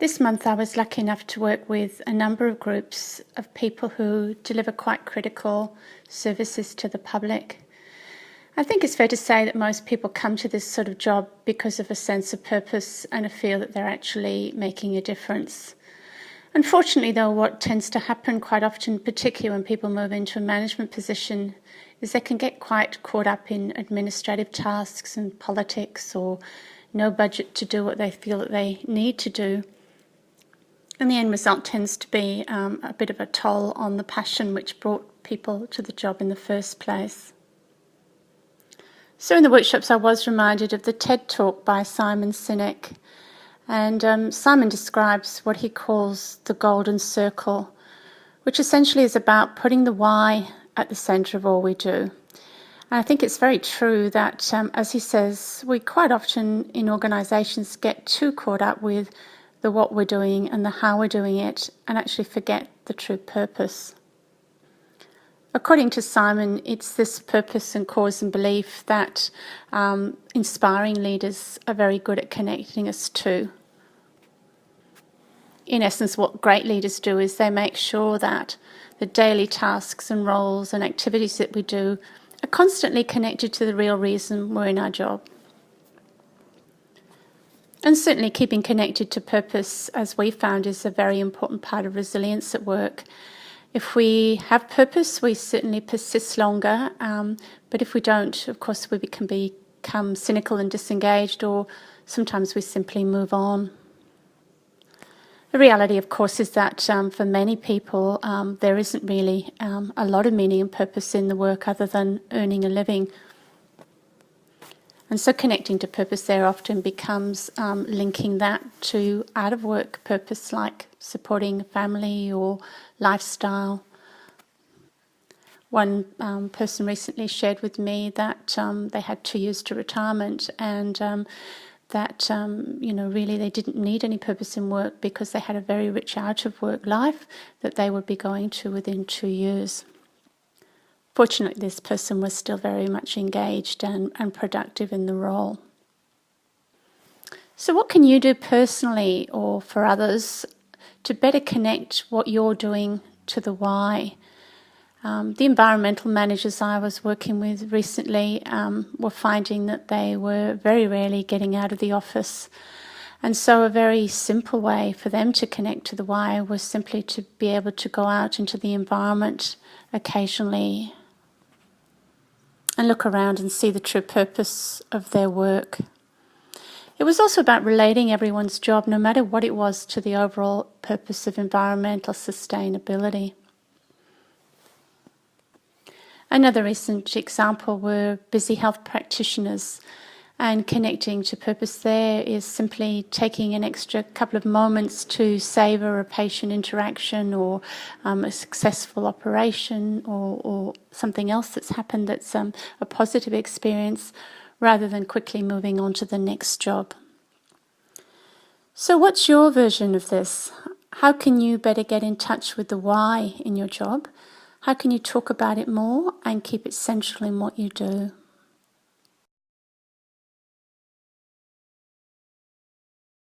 This month I was lucky enough to work with a number of groups of people who deliver quite critical services to the public. I think it's fair to say that most people come to this sort of job because of a sense of purpose and a feel that they're actually making a difference. Unfortunately, though, what tends to happen quite often, particularly when people move into a management position, is they can get quite caught up in administrative tasks and politics, or no budget to do what they feel that they need to do. And the end result tends to be a bit of a toll on the passion which brought people to the job in the first place. So in the workshops I was reminded of the TED Talk by Simon Sinek. And Simon describes what he calls the golden circle, which essentially is about putting the why at the centre of all we do. And I think it's very true that, as he says, we quite often in organisations get too caught up with the what we're doing and the how we're doing it, and actually forget the true purpose. According to Simon, it's this purpose and cause and belief that inspiring leaders are very good at connecting us to. In essence, what great leaders do is they make sure that the daily tasks and roles and activities that we do are constantly connected to the real reason we're in our job. And certainly keeping connected to purpose, as we found, is a very important part of resilience at work. If we have purpose, we certainly persist longer, but if we don't, of course, we can become cynical and disengaged, or sometimes we simply move on. The reality, of course, is that for many people, there isn't really a lot of meaning and purpose in the work other than earning a living. And so connecting to purpose there often becomes linking that to out-of-work purpose, like supporting family or lifestyle. One person recently shared with me that they had 2 years to retirement, and that really they didn't need any purpose in work because they had a very rich out-of-work life that they would be going to within 2 years. Fortunately, this person was still very much engaged and productive in the role. So what can you do personally or for others to better connect what you're doing to the why? The environmental managers I was working with recently were finding that they were very rarely getting out of the office. And so a very simple way for them to connect to the why was simply to be able to go out into the environment occasionally and look around and see the true purpose of their work. It was also about relating everyone's job, no matter what it was, to the overall purpose of environmental sustainability. Another recent example were busy health practitioners, and connecting to purpose there is simply taking an extra couple of moments to savour a patient interaction or a successful operation or something else that's happened that's a positive experience, rather than quickly moving on to the next job. So what's your version of this? How can you better get in touch with the why in your job? How can you talk about it more and keep it central in what you do?